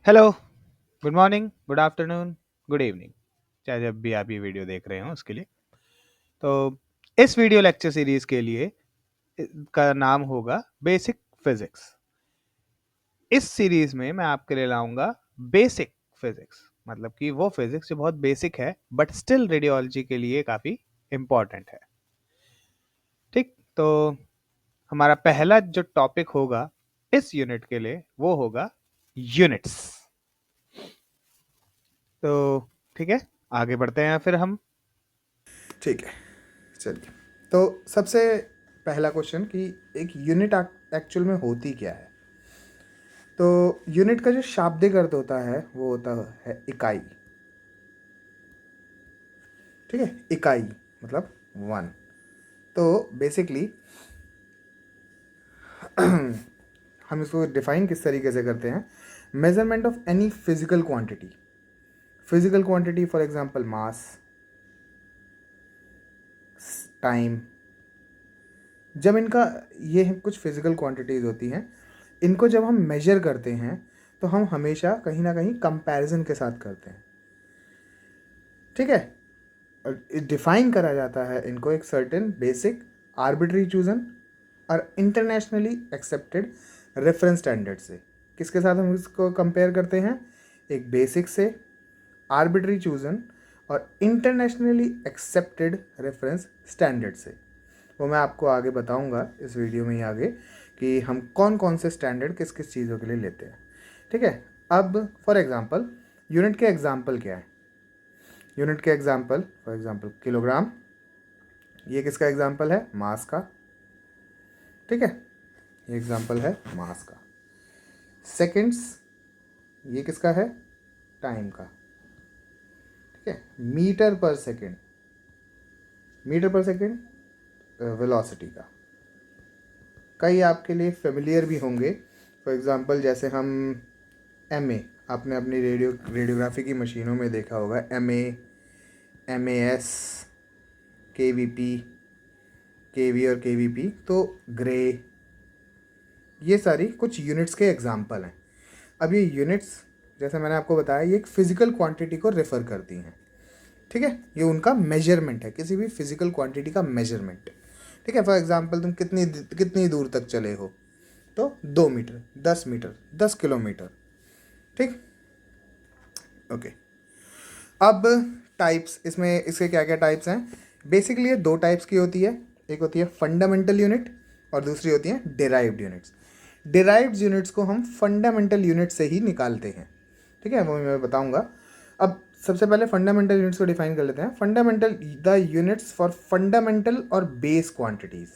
Hello, good morning, good afternoon, good evening, चाहे जब भी आप ये वीडियो देख रहे हो उसके लिए। तो इस वीडियो लेक्चर सीरीज के लिए का नाम होगा बेसिक फिजिक्स। इस सीरीज में मैं आपके लिए लाऊंगा बेसिक फिजिक्स, मतलब कि वो फिजिक्स जो बहुत बेसिक है बट स्टिल रेडियोलॉजी के लिए काफ़ी इम्पॉर्टेंट है। ठीक, तो हमारा पहला जो टॉपिक होगा इस यूनिट के लिए वो होगा यूनिट्स। तो ठीक है, आगे बढ़ते हैं फिर हम। ठीक है, चलिए। तो सबसे पहला क्वेश्चन कि एक यूनिट एक्चुअल में होती क्या है। तो यूनिट का जो शाब्दिक अर्थ होता है वो होता है इकाई। ठीक है, इकाई मतलब वन। तो बेसिकली हम इसको डिफाइन किस तरीके से करते हैं। Measurement of any physical quantity. Physical quantity for example mass, time. जब इनका ये कुछ फिजिकल क्वांटिटीज़ होती हैं, इनको जब हम मेजर करते हैं तो हम हमेशा कहीं ना कहीं कंपैरिजन के साथ करते हैं। ठीक है, डिफाइन करा जाता है इनको एक सर्टेन बेसिक आर्बिट्री चूजन और इंटरनेशनली एक्सेप्टेड रेफरेंस स्टैंडर्ड से। किसके साथ हम इसको कंपेयर करते हैं? एक बेसिक से, आर्बिट्री चूजन और इंटरनेशनली एक्सेप्टेड रेफरेंस स्टैंडर्ड से। वो मैं आपको आगे बताऊंगा इस वीडियो में ही आगे कि हम कौन कौन से स्टैंडर्ड किस किस चीज़ों के लिए लेते हैं। ठीक है, अब फॉर एग्जांपल यूनिट के एग्जांपल क्या है। यूनिट के एग्जांपल फॉर एग्जांपल किलोग्राम, ये किसका एग्जांपल है? मास का। ठीक है, ये एग्जांपल है मास का। सेकंड्स, ये किसका है? टाइम का। ठीक है, मीटर पर सेकंड, मीटर पर सेकंड वेलोसिटी का। कई आपके लिए फेमिलियर भी होंगे। फॉर एग्जांपल जैसे हम एमए, आपने अपनी रेडियोग्राफी की मशीनों में देखा होगा एमए, एमएएस, केवीपी, केवी और केवीपी। तो ग्रे, ये सारी कुछ यूनिट्स के एग्जांपल हैं। अब ये यूनिट्स, जैसे मैंने आपको बताया, ये एक फिजिकल क्वांटिटी को रेफर करती हैं। ठीक है, ये उनका मेजरमेंट है, किसी भी फिजिकल क्वांटिटी का मेजरमेंट। ठीक है, फॉर एग्जांपल तुम कितनी कितनी दूर तक चले हो, तो 2 मीटर, 10 मीटर, 10 किलोमीटर। ठीक, ओके। अब टाइप्स, इसमें इसके क्या क्या टाइप्स हैं। बेसिकली ये दो टाइप्स की होती है। एक होती है फंडामेंटल यूनिट और दूसरी होती है डिराइव्ड यूनिट्स। डिराइव्ड यूनिट्स को हम फंडामेंटल यूनिट से ही निकालते हैं। ठीक है, वो मैं बताऊंगा। अब सबसे पहले फंडामेंटल यूनिट्स को डिफाइन कर लेते हैं। Fundamental, the units for fundamental और base quantities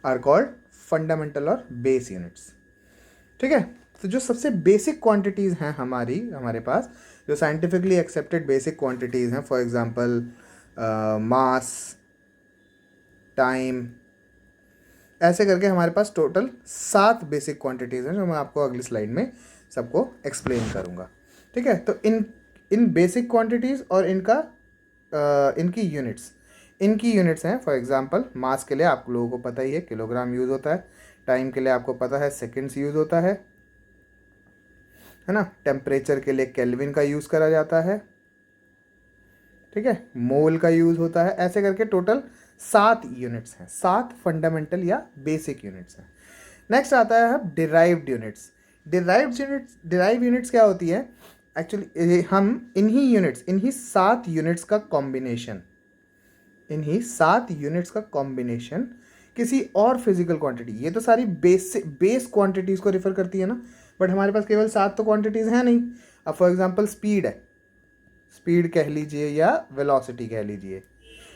are called fundamental और बेस यूनिट्स। ठीक है, तो जो सबसे बेसिक क्वांटिटीज़ हैं हमारे पास, जो साइंटिफिकली एक्सेप्टेड बेसिक क्वांटिटीज़ हैं, फॉर एग्जांपल मास, टाइम, ऐसे करके हमारे पास टोटल 7 बेसिक क्वांटिटीज़ हैं जो मैं आपको अगली स्लाइड में सबको एक्सप्लेन करूँगा। ठीक है, तो इन इन बेसिक क्वांटिटीज़ और इनकी यूनिट्स हैं। फॉर एग्जांपल मास के लिए आप लोगों को पता ही है किलोग्राम यूज़ होता है। टाइम के लिए आपको पता है सेकेंड्स यूज़ होता है ना। टेम्परेचर के लिए केल्विन का यूज़ करा जाता है। ठीक है, मोल का यूज़ होता है। ऐसे करके टोटल 7 यूनिट्स हैं, 7 फंडामेंटल या बेसिक यूनिट्स हैं। नेक्स्ट आता है डिराइव्ड यूनिट्स। डिराइव यूनिट्स क्या होती है? एक्चुअली हम इन्हीं 7 यूनिट्स का कॉम्बिनेशन, किसी और फिजिकल क्वांटिटी, ये तो सारी बेस क्वांटिटीज़ को रिफर करती है ना, बट हमारे पास केवल 7 तो क्वांटिटीज़ हैं नहीं। अब फॉर एग्जांपल स्पीड है, स्पीड कह लीजिए या वेलोसिटी कह लीजिए।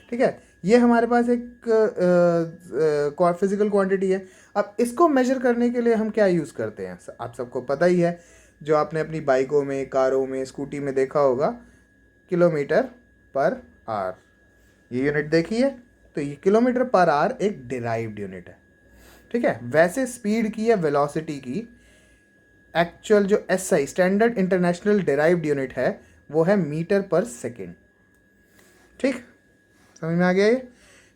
ठीक है, ये हमारे पास एक फिजिकल क्वांटिटी है। अब इसको मेजर करने के लिए हम क्या यूज़ करते हैं? आप सबको पता ही है, जो आपने अपनी बाइकों में, कारों में, स्कूटी में देखा होगा, किलोमीटर पर आवर, ये यूनिट देखी है। तो ये किलोमीटर पर आवर एक डिराइव्ड यूनिट है। ठीक है, वैसे स्पीड की या वेलोसिटी की एक्चुअल जो SI, standard international derived unit है, वो है मीटर पर सेकेंड। ठीक, समझ में आ गया ये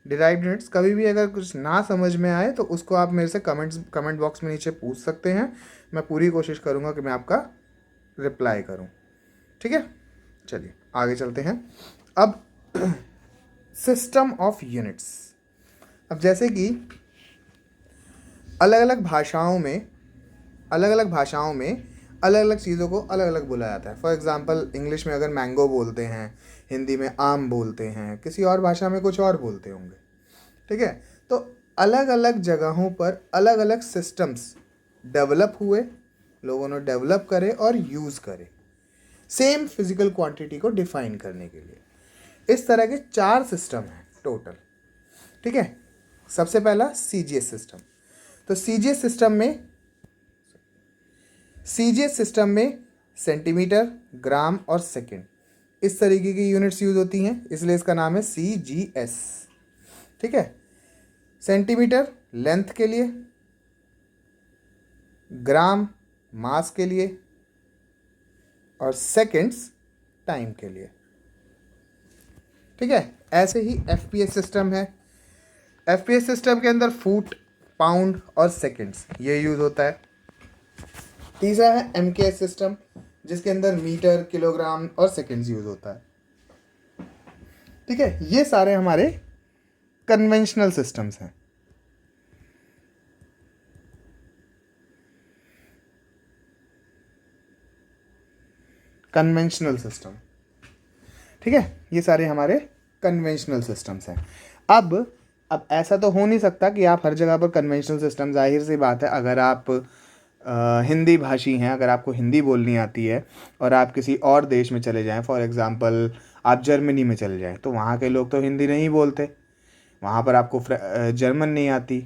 डिराइव्ड यूनिट्स। कभी भी अगर कुछ ना समझ में आए तो उसको आप मेरे से कमेंट बॉक्स में नीचे पूछ सकते हैं। मैं पूरी कोशिश करूँगा कि मैं आपका रिप्लाई करूं। ठीक है, चलिए आगे चलते हैं। अब सिस्टम ऑफ यूनिट्स। अब जैसे कि अलग अलग भाषाओं में अलग अलग चीज़ों को अलग अलग बोला जाता है। फॉर एग्जांपल इंग्लिश में अगर मैंगो बोलते हैं, हिंदी में आम बोलते हैं, किसी और भाषा में कुछ और बोलते होंगे। ठीक है, तो अलग अलग जगहों पर अलग अलग सिस्टम्स डेवलप हुए, लोगों ने डेवलप करे और यूज़ करे सेम फिजिकल क्वांटिटी को डिफाइन करने के लिए। इस तरह के 4 सिस्टम हैं टोटल। ठीक है, सबसे पहला सीजीएस सिस्टम। तो सीजीएस सिस्टम में सेंटीमीटर, ग्राम और सेकंड इस तरीके की यूनिट्स यूज होती हैं, इसलिए इसका नाम है सीजीएस। ठीक है, सेंटीमीटर लेंथ के लिए, ग्राम मास के लिए और सेकंड्स टाइम के लिए। ठीक है, ऐसे ही एफपीएस सिस्टम है। एफपीएस सिस्टम के अंदर फुट, पाउंड और सेकंड्स ये यूज होता है। तीसरा है एमकेएस सिस्टम, जिसके अंदर मीटर, किलोग्राम और सेकंड्स यूज होता है। ठीक है, ये सारे हमारे कन्वेंशनल सिस्टम्स हैं। कन्वेंशनल सिस्टम, ठीक है, ये सारे हमारे कन्वेंशनल सिस्टम्स हैं। अब ऐसा तो हो नहीं सकता कि आप हर जगह पर कन्वेंशनल सिस्टम, जाहिर सी बात है अगर आप हिंदी भाषी हैं, अगर आपको हिंदी बोलनी आती है और आप किसी और देश में चले जाएं, फॉर एग्जांपल आप जर्मनी में चले जाएं, तो वहाँ के लोग तो हिंदी नहीं बोलते, वहाँ पर आपको जर्मन नहीं आती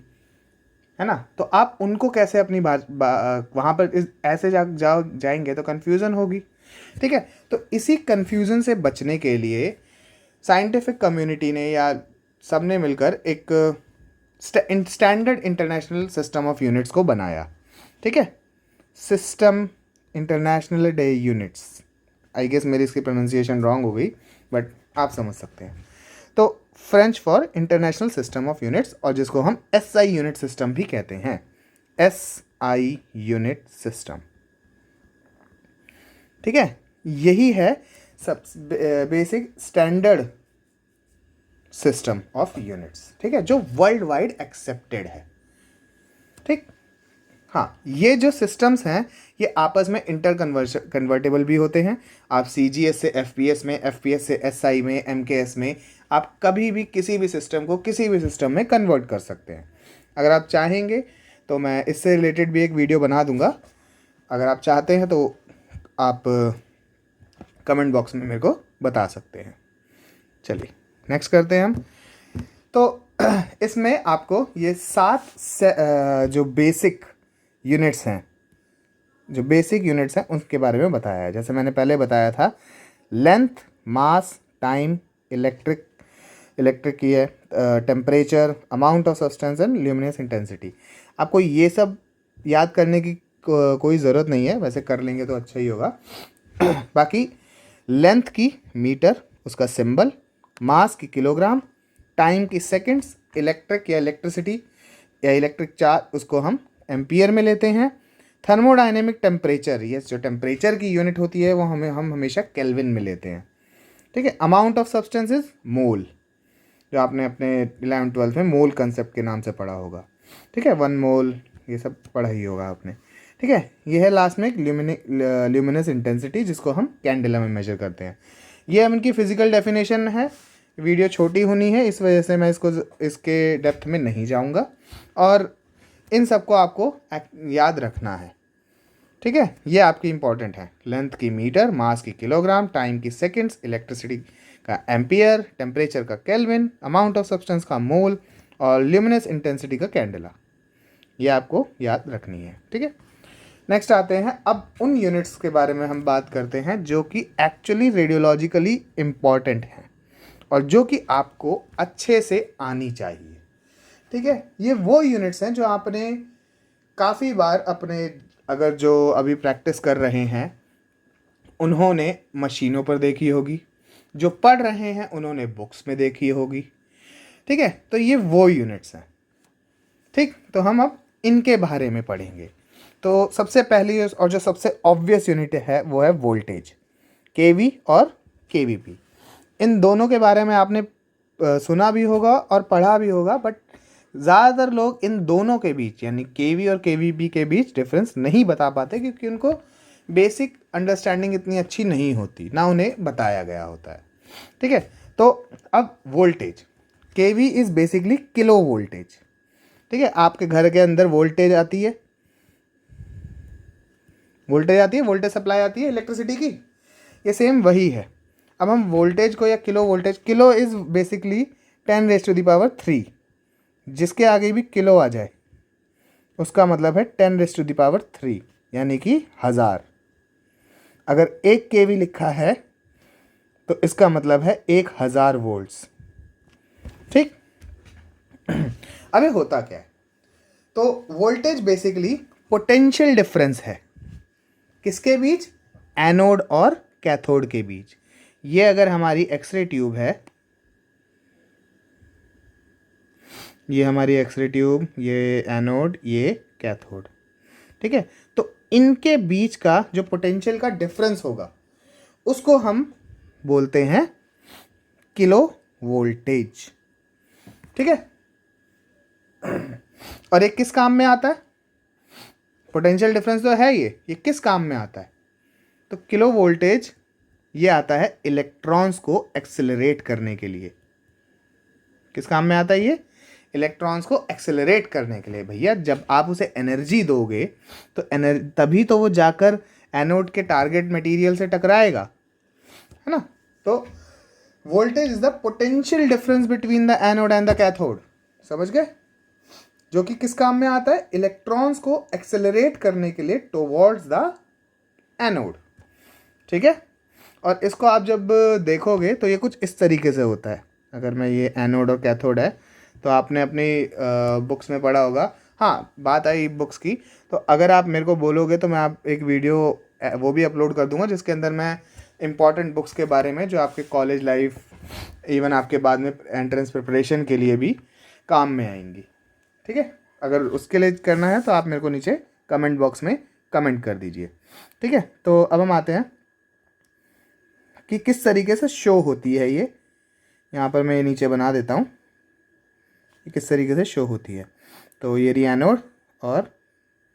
है ना, तो आप उनको कैसे अपनी वहाँ पर ऐसे जाएंगे तो कन्फ्यूज़न होगी। ठीक है, तो इसी कन्फ्यूज़न से बचने के लिए साइंटिफिक कम्युनिटी ने या सब ने मिलकर एक standard international system of units को बनाया। ठीक है, system international de units, I guess मेरी इसकी प्रोनाउंसिएशन रॉन्ग हो गई, बट आप समझ सकते हैं। तो French for international system of units, और जिसको हम एसआई यूनिट सिस्टम भी कहते हैं, एसआई यूनिट सिस्टम। ठीक है, यही है सब basic standard system of units. ठीक है, जो वर्ल्ड वाइड एक्सेप्टेड है। ठीक, हाँ, ये जो सिस्टम्स हैं ये आपस में इंटर कन्वर्टेबल भी होते हैं। आप सीजीएस से एफपीएस में, एफपीएस से एसआई में, एमकेएस में आप कभी भी किसी भी सिस्टम को किसी भी सिस्टम में कन्वर्ट कर सकते हैं। अगर आप चाहेंगे तो मैं इससे रिलेटेड भी एक वीडियो बना दूंगा, अगर आप चाहते हैं तो आप कमेंट बॉक्स में मेरे को बता सकते हैं। चलिए नेक्स्ट करते हैं हम। तो इसमें आपको ये 7 जो बेसिक यूनिट्स हैं उनके बारे में बताया है। जैसे मैंने पहले बताया था, लेंथ, मास, टाइम, इलेक्ट्रिक की है, temperature, amount of substance and luminous intensity. आपको ये सब याद करने की कोई ज़रूरत नहीं है, वैसे कर लेंगे तो अच्छा ही होगा। बाकी लेंथ की मीटर, उसका सिंबल, मास की किलोग्राम, टाइम की सेकंड्स, इलेक्ट्रिक या इलेक्ट्रिसिटी या इलेक्ट्रिक चार्ज उसको हम एम्पियर में लेते हैं। थर्मोडायनेमिक टेम्परेचर, ये जो टेम्परेचर की यूनिट होती है वो हम हमेशा केल्विन में लेते हैं। ठीक है, amount of substance is mole, जो आपने अपने 11th-12th में मोल कंसेप्ट के नाम से पढ़ा होगा। ठीक है, 1 मोल ये सब पढ़ा ही होगा आपने। ठीक है, ये है लास्ट में एक ल्यूमिनस इंटेंसिटी, जिसको हम कैंडेला में मेजर करते हैं। ये इनकी फिजिकल डेफिनेशन है। वीडियो छोटी होनी है, इस वजह से मैं इसके डेप्थ में नहीं जाऊंगा, और इन सबको आपको याद रखना है। ठीक है, ये आपकी इंपॉर्टेंट है। लेंथ की मीटर, मास की किलोग्राम, टाइम की सेकंड्स, इलेक्ट्रिसिटी का एम्पियर, टेम्परेचर का केल्विन, अमाउंट ऑफ सब्सटेंस का मोल और ल्यूमिनस इंटेंसिटी का कैंडेला, ये आपको याद रखनी है। ठीक है, नेक्स्ट आते हैं अब उन यूनिट्स के बारे में हम बात करते हैं जो कि एक्चुअली रेडियोलॉजिकली इम्पॉर्टेंट हैं और जो कि आपको अच्छे से आनी चाहिए। ठीक है, ये वो यूनिट्स हैं जो आपने काफ़ी बार अपने, अगर जो अभी प्रैक्टिस कर रहे हैं उन्होंने मशीनों पर देखी होगी, जो पढ़ रहे हैं उन्होंने बुक्स में देखी होगी। ठीक है, तो ये वो यूनिट्स हैं। ठीक, तो हम अब इनके बारे में पढ़ेंगे। तो सबसे पहली और जो सबसे ऑब्वियस यूनिट है वो है वोल्टेज, केवी और केवीपी। इन दोनों के बारे में आपने सुना भी होगा और पढ़ा भी होगा, बट ज़्यादातर लोग इन दोनों के बीच यानी केवी और केवीपी के बीच डिफरेंस नहीं बता पाते, क्योंकि उनको बेसिक अंडरस्टैंडिंग इतनी अच्छी नहीं होती, ना उन्हें बताया गया होता है। ठीक है, तो अब voltage, kV is basically kilo voltage. ठीक है, आपके घर के अंदर वोल्टेज आती है, वोल्टेज सप्लाई आती है इलेक्ट्रिसिटी की, ये सेम वही है। अब हम वोल्टेज को या kilo voltage, kilo is basically 10⁻³ जिसके आगे भी किलो आ जाए उसका मतलब है 10⁻³ यानी कि 1000। अगर 1 केवी लिखा है तो इसका मतलब है 1000 वोल्ट्स। ठीक। अब ये होता क्या है, तो वोल्टेज बेसिकली पोटेंशियल डिफरेंस है किसके बीच, एनोड और कैथोड के बीच। ये अगर हमारी एक्सरे ट्यूब है, ये हमारी एक्सरे ट्यूब, ये एनोड, ये कैथोड। ठीक है, तो इनके बीच का जो पोटेंशियल का डिफरेंस होगा उसको हम बोलते हैं किलो वोल्टेज। ठीक है, और ये किस काम में आता है, पोटेंशियल डिफरेंस तो है ये किस काम में आता है, तो किलो वोल्टेज ये आता है इलेक्ट्रॉन्स को एक्सेलरेट करने के लिए। किस काम में आता है ये, इलेक्ट्रॉन्स को एक्सेलरेट करने के लिए। भैया जब आप उसे एनर्जी दोगे तो तभी तो वो जाकर एनोड के टारगेट मटेरियल से टकराएगा, है ना। तो voltage is the potential difference between the anode and the cathode, समझ गए, जो कि किस काम में आता है, इलेक्ट्रॉन्स को एक्सेलरेट करने के लिए टुवर्ड्स द एनोड। ठीक है, और इसको आप जब देखोगे तो ये कुछ इस तरीके से होता है। अगर मैं ये एनोड और कैथोड है तो आपने अपनी बुक्स में पढ़ा होगा। हाँ, बात आई बुक्स की, तो अगर आप मेरे को बोलोगे तो मैं आप एक वीडियो वो भी अपलोड कर दूंगा जिसके अंदर मैं इम्पॉर्टेंट बुक्स के बारे में जो आपके कॉलेज लाइफ, इवन आपके बाद में एंट्रेंस प्रिपरेशन के लिए भी काम में आएंगी। ठीक है, अगर उसके लिए करना है तो आप मेरे को नीचे कमेंट बॉक्स में कमेंट कर दीजिए। ठीक है, तो अब हम आते हैं कि किस तरीके से शो होती है ये। यहाँ पर मैं ये नीचे बना देता हूँ कि किस तरीके से शो होती है। तो ये रही एनोड और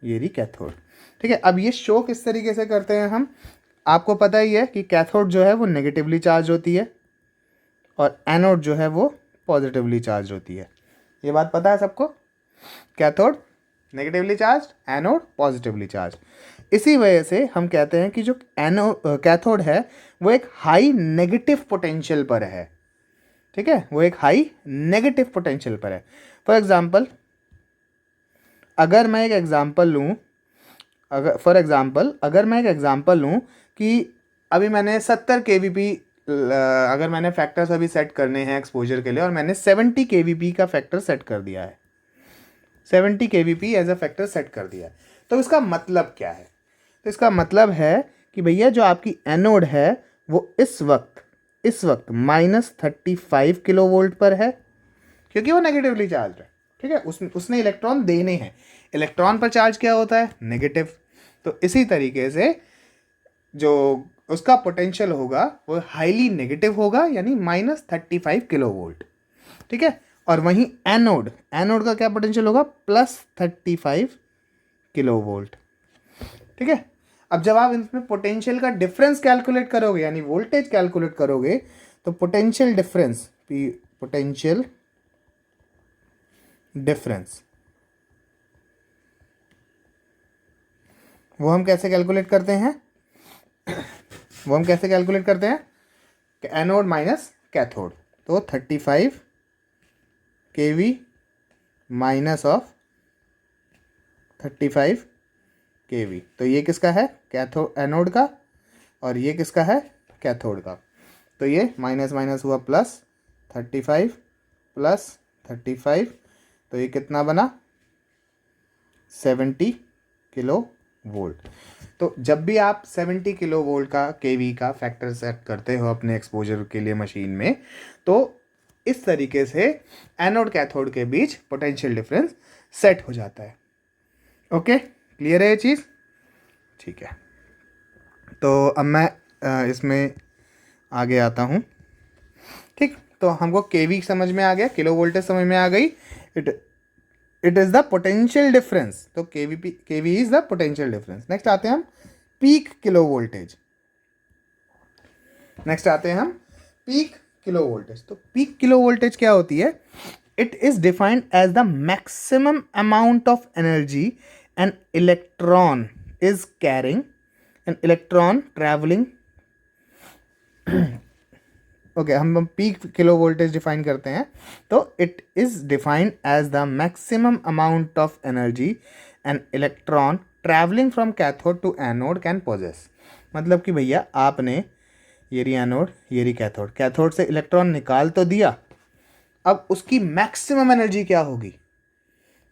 ये रही कैथोड। ठीक है, अब ये शो किस तरीके से करते हैं हम, आपको पता ही है कि कैथोड जो है वो नेगेटिवली चार्ज होती है और एनोड जो है वो पॉजिटिवली चार्ज होती है। ये बात पता है सबको, cathode negatively charge, anode positively charge. इसी वजह से हम कहते हैं कि जो कैथोड है वो एक हाई नेगेटिव पोटेंशियल पर है। ठीक है, वो एक हाई नेगेटिव पोटेंशियल पर है। फॉर एग्जांपल अगर मैं एक एग्जांपल लूँ, अगर मैं एक एग्जांपल लूँ कि अभी मैंने 70 केवीपी, अगर मैंने फैक्टर्स अभी सेट करने हैं एक्सपोजर के लिए और मैंने 70 केवीपी का फैक्टर सेट कर दिया है, 70 kVp as a factor set कर दिया है, तो इसका मतलब क्या है, तो इसका मतलब है कि भैया जो आपकी एनोड है वो इस वक्त -35 किलो वोल्ट पर है, क्योंकि वो नेगेटिवली चार्ज है। ठीक है, उसने इलेक्ट्रॉन देने हैं, इलेक्ट्रॉन पर चार्ज क्या होता है, नेगेटिव। तो इसी तरीके से जो उसका पोटेंशियल होगा वो हाईली नेगेटिव होगा, यानी -35 किलो वोल्ट। ठीक है, और वहीं एनोड का क्या पोटेंशियल होगा, +35 किलो वोल्ट। ठीक है, अब जब आप इसमें पोटेंशियल का डिफरेंस कैलकुलेट करोगे यानी वोल्टेज कैलकुलेट करोगे तो पोटेंशियल डिफरेंस वो हम कैसे कैलकुलेट करते हैं, कि एनोड माइनस कैथोड, तो 35 केवी माइनस ऑफ 35 केवी, तो ये किसका है, एनोड का, और ये किसका है, कैथोड का। तो ये माइनस माइनस हुआ प्लस, 35 प्लस 35, तो ये कितना बना, 70 किलो वोल्ट। तो जब भी आप 70 किलो वोल्ट का केवी का फैक्टर सेट करते हो अपने एक्सपोजर के लिए मशीन में, तो इस तरीके से एनोड कैथोड के बीच पोटेंशियल डिफरेंस सेट हो जाता है। ओके, क्लियर है ये चीज़? ठीक है, तो अब मैं इसमें आगे आता हूँ। ठीक, तो हमको केवी समझ में आ गया, किलो वोल्टेज समझ में आ गई। It is the potential difference, तो KV is the potential difference. Next आते हैं हम पीक किलो वोल्टेज। नेक्स्ट आते हैं हम पीक किलो वोल्टेज। तो पीक किलो वोल्टेज क्या होती है? It is defined as the maximum amount of energy an electron is carrying, an electron travelling. Okay, हम पीक किलो वोल्टेज डिफाइन करते हैं, तो it is defined as the maximum amount of energy an electron travelling from cathode to anode can possess. मतलब कि भैया आपने ये रही एनोड, ये रही कैथोड, कैथोड से इलेक्ट्रॉन निकाल तो दिया, अब उसकी मैक्सिमम एनर्जी क्या होगी?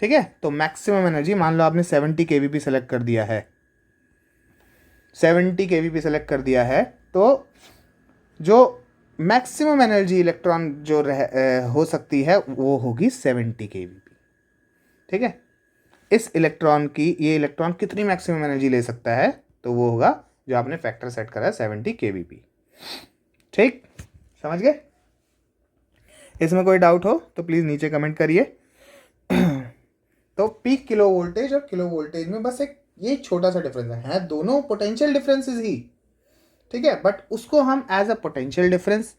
ठीक है, तो मैक्सिमम एनर्जी, मान लो आपने 70 केवीपी सेलेक्ट कर दिया है, 70 केवीपी सेलेक्ट कर दिया है, तो जो मैक्सिमम एनर्जी इलेक्ट्रॉन जो हो सकती है वो होगी 70 केवीपी। ठीक है, इस इलेक्ट्रॉन की, ये इलेक्ट्रॉन कितनी मैक्सिमम एनर्जी ले सकता है? तो वो होगा जो आपने फैक्टर सेट करा है 70 केवीपी। ठीक, समझ गए? इसमें कोई डाउट हो तो प्लीज़ नीचे कमेंट करिए। तो पीक किलो वोल्टेज और किलो वोल्टेज में बस एक ये छोटा सा डिफरेंस है, दोनों पोटेंशियल डिफरेंसेस ही। ठीक है, बट उसको हम एज अ पोटेंशियल डिफरेंस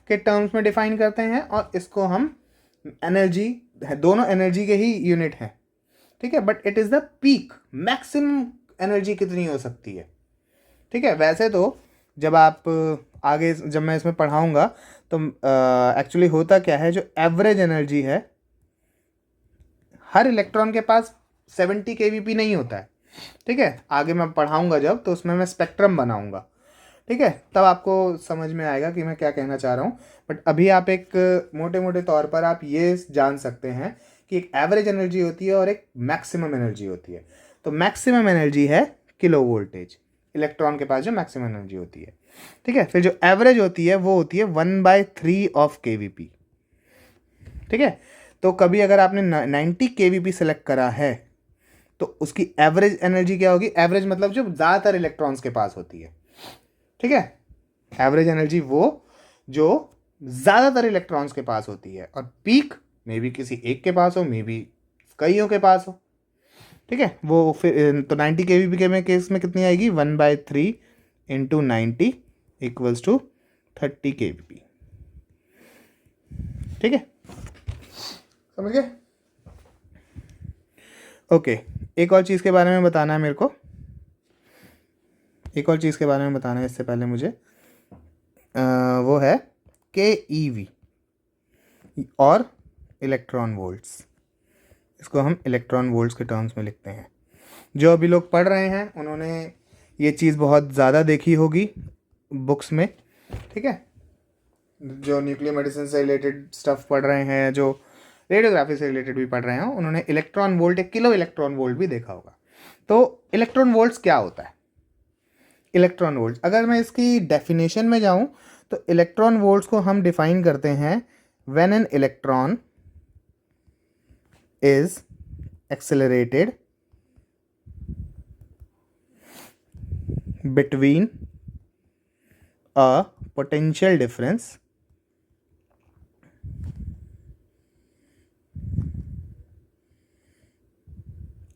के टर्म्स में डिफाइन करते हैं, और इसको हम एनर्जी, दोनों एनर्जी के ही यूनिट हैं। ठीक है, but it is the peak, maximum energy कितनी हो सकती है। ठीक है, वैसे तो जब आप आगे, जब मैं इसमें पढ़ाऊँगा तो एक्चुअली होता क्या है, जो एवरेज एनर्जी है, हर इलेक्ट्रॉन के पास 70 केवीपी नहीं होता है। ठीक है, आगे मैं पढ़ाऊँगा जब, तो उसमें मैं स्पेक्ट्रम बनाऊँगा। ठीक है, तब आपको समझ में आएगा कि मैं क्या कहना चाह रहा हूँ। बट अभी आप एक मोटे मोटे तौर पर आप ये जान सकते हैं कि एक एवरेज एनर्जी होती है और एक मैक्सिमम एनर्जी होती है। तो मैक्सिमम एनर्जी है किलो वोल्टेज, इलेक्ट्रॉन के पास जो मैक्सिमम एनर्जी होती है। ठीक है, फिर जो एवरेज होती है वो होती है 1/3 ऑफ केवीपी। ठीक है, तो कभी अगर आपने 90 केवीपी सेलेक्ट करा है तो उसकी एवरेज एनर्जी क्या होगी? एवरेज मतलब जो ज़्यादातर इलेक्ट्रॉन्स के पास होती है। ठीक है, एवरेज एनर्जी वो जो ज़्यादातर इलेक्ट्रॉन्स के पास होती है, और पीक मे बी किसी एक के पास हो, मे बी कईयों के पास हो। ठीक है, वो फिर तो 90 केवीपी के में केस में कितनी आएगी? 1/3 इंटू 90 इक्वल्स टू 30 केवीपी। ठीक है, समझ गए? ओके, एक और चीज़ के बारे में बताना है मेरे को, एक और चीज़ के बारे में बताना है इससे पहले मुझे, वो है KeV और इलेक्ट्रॉन वोल्ट्स। इसको हम इलेक्ट्रॉन वोल्ट्स के टर्म्स में लिखते हैं। जो अभी लोग पढ़ रहे हैं उन्होंने ये चीज़ बहुत ज़्यादा देखी होगी बुक्स में। ठीक है, जो न्यूक्लियर मेडिसिन से रिलेटेड स्टफ पढ़ रहे हैं, जो रेडियोग्राफी से रिलेटेड भी पढ़ रहे हैं, उन्होंने इलेक्ट्रॉन वोल्ट, एक किलो इलेक्ट्रॉन वोल्ट भी देखा होगा। तो इलेक्ट्रॉन वोल्ट्स क्या होता है? इलेक्ट्रॉन वोल्ट्स, अगर मैं इसकी डेफिनेशन में जाऊं तो इलेक्ट्रॉन वोल्ट्स को हम डिफाइन करते हैं when an electron is accelerated between a potential difference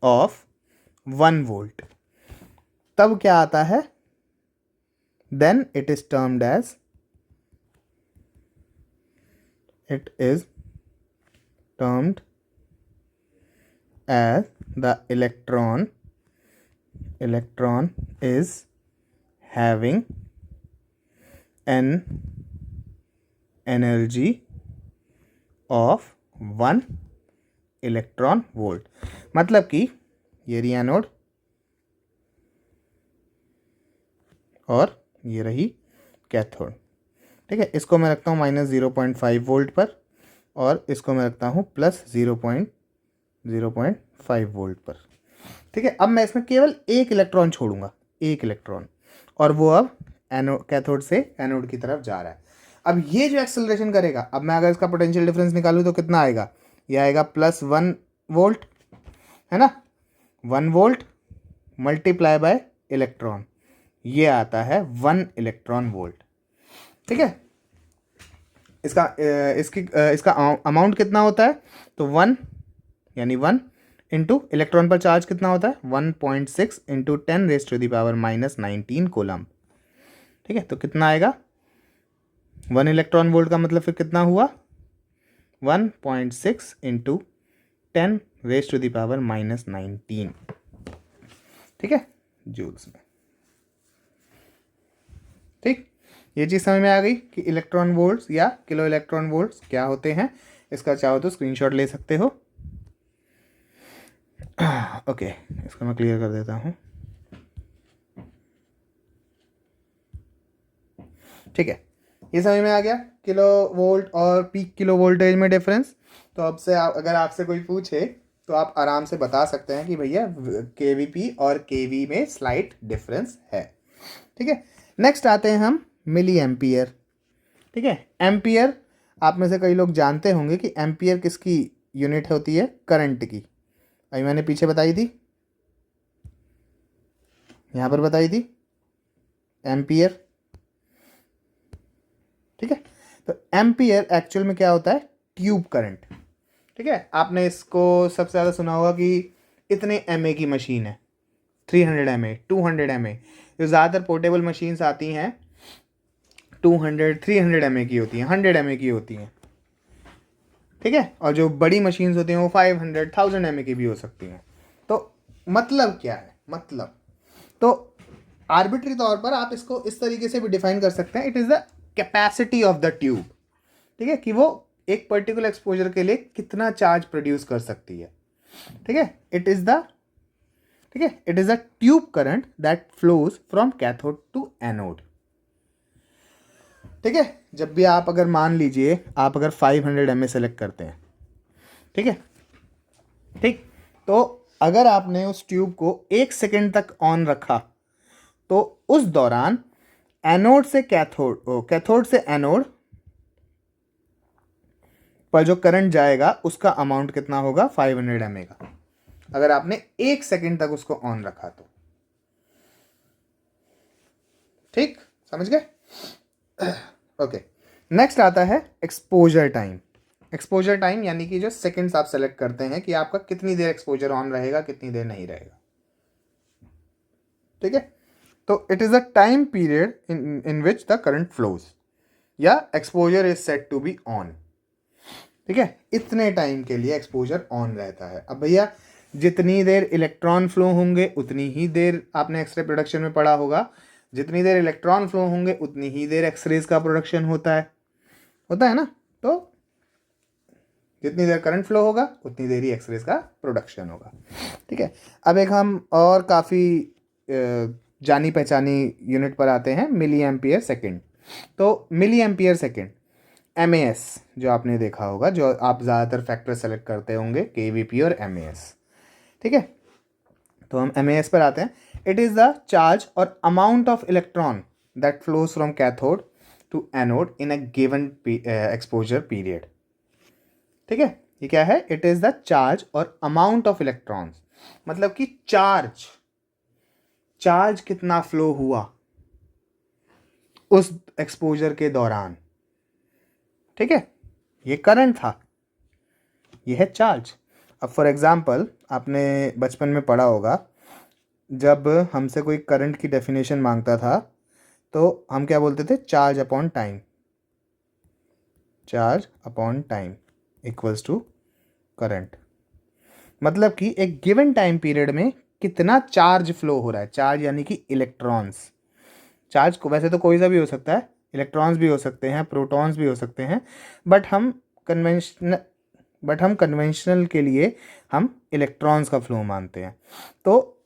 of 1 volt, तब क्या आता है? Then it is termed as the electron is having an energy of 1 electron volt. मतलब कि ये रही एनोड और ये रही कैथोड। ठीक है, इसको मैं रखता हूँ -0.5 वोल्ट पर, और इसको मैं रखता हूँ +0.5 वोल्ट पर। ठीक है, अब मैं इसमें केवल एक इलेक्ट्रॉन छोड़ूंगा, एक इलेक्ट्रॉन, और वो अब कैथोड से एनोड की तरफ जा रहा है। अब ये जो एक्सेलरेशन करेगा, अब मैं अगर इसका पोटेंशियल डिफरेंस निकालूँ तो कितना आएगा? ये आएगा +1 वोल्ट, है ना, 1 वोल्ट मल्टीप्लाई बाय इलेक्ट्रॉन, ये आता है 1 इलेक्ट्रॉन वोल्ट। ठीक है, इसका अमाउंट कितना होता है, तो 1 यानी 1 इंटू इलेक्ट्रॉन पर चार्ज कितना होता है 1.6 इंटू 10⁻⁻19 कोलम। ठीक है, तो कितना आएगा 1 इलेक्ट्रॉन वोल्ट का मतलब फिर कितना हुआ 1.6 इंटू 10⁻⁻19। ठीक है, जूल्स में। ठीक, ये चीज़ समझ में आ गई कि इलेक्ट्रॉन वोल्ट्स या किलो इलेक्ट्रॉन वोल्ट्स क्या होते हैं। इसका चाहो तो स्क्रीनशॉट ले सकते हो। ओके, इसको मैं क्लियर कर देता हूँ। ठीक है, ये समझ में आ गया किलो वोल्ट और पीक किलो वोल्टेज में डिफरेंस। तो अब से अगर आपसे कोई पूछे तो आप आराम से बता सकते हैं कि भैया केवीपी और केवी में स्लाइट डिफरेंस है। ठीक है, नेक्स्ट आते हैं हम मिली एम्पियर। ठीक है, एम्पियर आप में से कई लोग जानते होंगे कि एम्पियर किसकी यूनिट होती है, करंट की। अभी मैंने पीछे बताई थी, यहाँ पर बताई थी एम्पियर। ठीक है, तो एम्पियर एक्चुअल में क्या होता है, ट्यूब करंट। ठीक है, आपने इसको सबसे ज़्यादा सुना होगा कि इतने एमए की मशीन है, 300 एमए, 200 एमए। जो ज़्यादातर पोर्टेबल मशीन्स आती हैं 200 300 एमए की होती हैं, 100 एमए की होती हैं। ठीक है, और जो बड़ी मशीन्स होती हैं वो 500 1000 एमए की भी हो सकती हैं। तो मतलब क्या है, मतलब तो आर्बिट्री तौर पर आप इसको इस तरीके से भी डिफाइन कर सकते हैं, it is the capacity of the tube. ठीक है, कि वो एक पर्टिकुलर एक्सपोजर के लिए कितना चार्ज प्रोड्यूस कर सकती है। ठीक है, it is the tube current that flows from cathode to anode. ठीक है, जब भी आप अगर मान लीजिए आप अगर 500 एमए सेलेक्ट करते हैं, ठीक है, ठीक, तो अगर आपने उस ट्यूब को 1 सेकेंड तक ऑन रखा तो उस दौरान एनोड से कैथोड से एनोड पर जो करंट जाएगा उसका अमाउंट कितना होगा 500 एमए का, अगर आपने 1 सेकेंड तक उसको ऑन रखा तो। ठीक, समझ गए। ओके, नेक्स्ट आता है एक्सपोजर टाइम। एक्सपोजर टाइम यानी कि जो सेकंड्स आप सेलेक्ट करते हैं कि आपका कितनी देर एक्सपोजर ऑन रहेगा, कितनी देर नहीं रहेगा। ठीक है, तो it is a time period in which the current flows या exposure is set to be on. ठीक है, इतने टाइम के लिए एक्सपोजर ऑन रहता है। अब भैया जितनी देर इलेक्ट्रॉन फ्लो होंगे उतनी ही देर, आपने एक्सरे प्रोडक्शन में पढ़ा होगा, जितनी देर इलेक्ट्रॉन फ्लो होंगे उतनी ही देर एक्सरेज का प्रोडक्शन होता है ना। तो जितनी देर करंट फ्लो होगा उतनी देर ही एक्सरेज का प्रोडक्शन होगा। ठीक है, अब एक हम और काफ़ी जानी पहचानी यूनिट पर आते हैं, मिली एम्पियर सेकेंड। तो मिली एम्पियर सेकेंड एमएएस जो आपने देखा होगा, जो आप ज़्यादातर फैक्टर सेलेक्ट करते होंगे केवीपी और एमएएस। ठीक है, तो हम एमएएस पर आते हैं। इट इज़ द चार्ज और amount of electron that flows from cathode to anode in a given exposure period. ठीक है, ये क्या है, इट इज़ द चार्ज और अमाउंट ऑफ इलेक्ट्रॉन्स, मतलब कि चार्ज कितना फ्लो हुआ उस एक्सपोजर के दौरान। ठीक है, ये करंट था, ये है चार्ज। अब फॉर एग्जांपल आपने बचपन में पढ़ा होगा, जब हमसे कोई करंट की डेफिनेशन मांगता था तो हम क्या बोलते थे, charge upon time. Charge upon time equals to current. मतलब कि एक गिवन टाइम पीरियड में कितना चार्ज फ्लो हो रहा है। चार्ज यानी कि इलेक्ट्रॉन्स। चार्ज को वैसे तो कोई सा भी हो सकता है, इलेक्ट्रॉन्स भी हो सकते हैं, प्रोटॉन्स भी हो सकते हैं, बट हम कन्वेंशनल के लिए हम इलेक्ट्रॉन्स का फ्लो मानते हैं। तो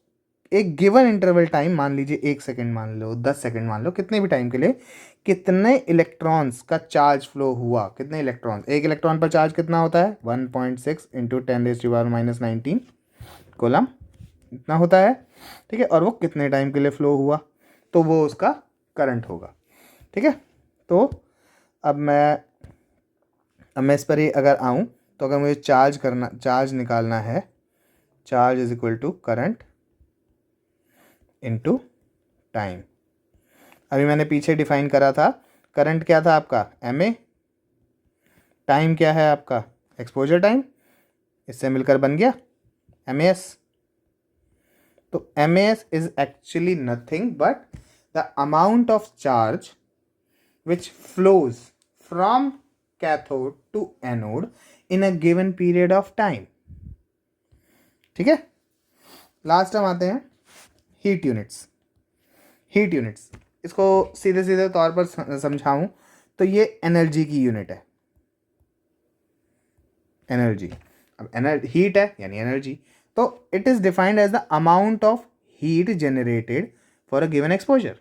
एक गिवन इंटरवल टाइम, मान लीजिए 1 सेकेंड मान लो, 10 सेकेंड मान लो, कितने भी टाइम के लिए कितने इलेक्ट्रॉन्स का चार्ज फ्लो हुआ, कितने इलेक्ट्रॉन्स, एक इलेक्ट्रॉन पर चार्ज कितना होता है 1.6 इंटू 10⁻⁻19 कोलम, इतना होता है। ठीक है, और वो कितने टाइम के लिए फ्लो हुआ, तो वो उसका करंट होगा। ठीक है, तो अब मैं इस पर ही अगर आऊँ तो अगर मुझे चार्ज निकालना है, charge is equal to current into time. अभी मैंने पीछे डिफाइन करा था, करंट क्या था आपका MA, टाइम क्या है आपका एक्सपोजर टाइम, इससे मिलकर बन गया MAS। तो MAS is actually nothing but the amount of charge which flows from cathode to anode in a given period of time. ठीक है, लास्ट हम आते हैं हीट यूनिट्स। हीट यूनिट्स, इसको सीधे सीधे तौर पर समझाऊं तो ये एनर्जी की यूनिट है, एनर्जी। अब एनर्जी हीट है यानी एनर्जी, तो it is defined as the amount of heat generated for a given exposure,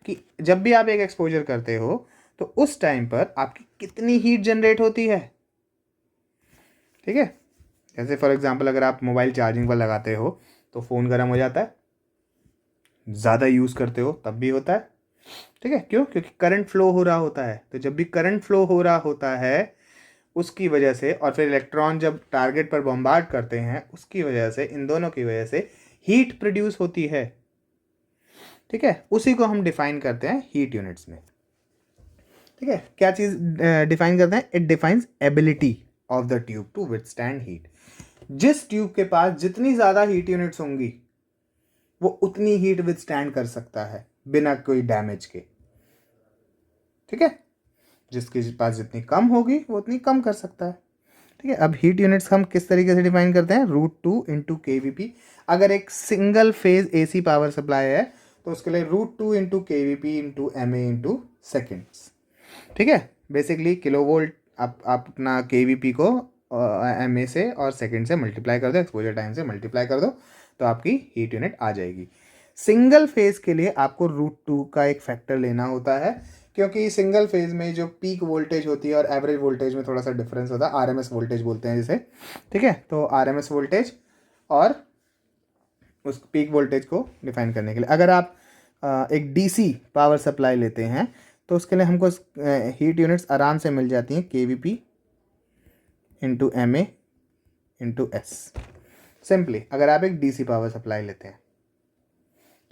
कि जब भी आप एक एक्सपोजर करते हो तो उस टाइम पर आपकी कितनी हीट जनरेट होती है। ठीक है, जैसे फॉर एग्जांपल अगर आप मोबाइल चार्जिंग पर लगाते हो तो फ़ोन गर्म हो जाता है, ज़्यादा यूज़ करते हो तब भी होता है। ठीक है, क्यों? क्योंकि करंट फ्लो हो रहा होता है। तो जब भी करंट फ्लो हो रहा होता है उसकी वजह से, और फिर इलेक्ट्रॉन जब टारगेट पर बॉम्बार्ड करते हैं उसकी वजह से, इन दोनों की वजह से हीट प्रोड्यूस होती है। ठीक है, उसी को हम डिफाइन करते हैं हीट यूनिट्स में। ठीक है, क्या चीज़ डिफाइन करते हैं? It defines ability of the tube to withstand heat. जिस ट्यूब के पास जितनी ज़्यादा हीट यूनिट्स होंगी वो उतनी हीट विथस्टैंड कर सकता है बिना कोई डैमेज के। ठीक है, जिसके पास जितनी कम होगी वो उतनी कम कर सकता है। ठीक है, अब हीट यूनिट्स हम किस तरीके से डिफाइन करते हैं? √2 इंटू KVP। अगर एक single phase AC power supply है तो उसके लिए √2 into KVP into MA into seconds. ठीक है, बेसिकली किलो वोल्ट आप अपना KVP को MA से और सेकेंड से मल्टीप्लाई कर दो, एक्सपोजर टाइम से मल्टीप्लाई कर दो, तो आपकी हीट यूनिट आ जाएगी। सिंगल फेज के लिए आपको √2 का एक फैक्टर लेना होता है, क्योंकि सिंगल फेज में जो पीक वोल्टेज होती है और एवरेज वोल्टेज में थोड़ा सा डिफरेंस होता है, RMS वोल्टेज बोलते हैं जिसे। ठीक है, तो RMS वोल्टेज और उस पीक वोल्टेज को डिफाइन करने के लिए अगर आप एक DC पावर सप्लाई लेते हैं तो उसके लिए हमको हीट यूनिट्स आराम से मिल जाती हैं KVP into MA into S, simply अगर आप एक DC पावर सप्लाई लेते हैं।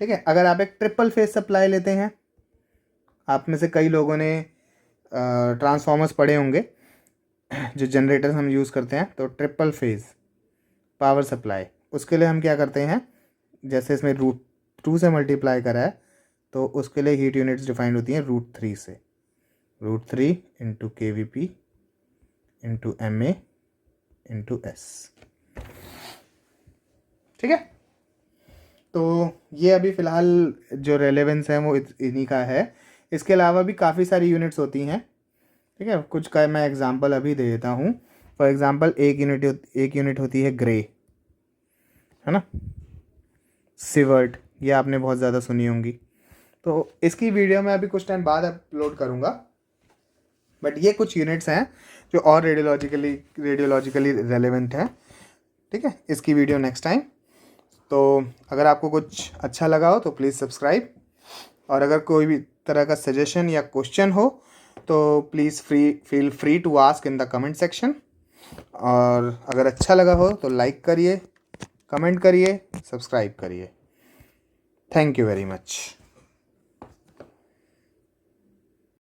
ठीक है, अगर आप एक ट्रिपल फेज सप्लाई लेते हैं, आप में से कई लोगों ने ट्रांसफॉर्मर्स पढ़े होंगे जो जनरेटर्स हम यूज़ करते हैं, तो ट्रिपल फेज पावर सप्लाई, उसके लिए हम क्या करते हैं? जैसे इसमें √2 से मल्टीप्लाई करा है तो उसके लिए हीट यूनिट्स डिफाइंड होती हैं √3 से, √3 into KVP into MA into S। ठीक है, तो ये अभी फ़िलहाल जो रेलेवेंस है वो इन्हीं का है। इसके अलावा भी काफ़ी सारी यूनिट्स होती हैं। ठीक है, कुछ का मैं एग्जांपल अभी दे देता हूँ। फॉर एग्जांपल एक यूनिट होती है ग्रे, है ना, सिवर्ट, ये आपने बहुत ज़्यादा सुनी होंगी। तो इसकी वीडियो मैं अभी कुछ टाइम बाद अपलोड करूँगा, बट ये कुछ यूनिट्स हैं जो और रेडियोलॉजिकली रेलेवेंट हैं। ठीक है, इसकी वीडियो नेक्स्ट टाइम। तो अगर आपको कुछ अच्छा लगा हो तो प्लीज़ सब्सक्राइब, और अगर कोई भी तरह का सजेशन या क्वेश्चन हो तो please feel free to ask in the comment section. और अगर अच्छा लगा हो तो लाइक करिए, कमेंट करिए, सब्सक्राइब करिए। Thank you very much.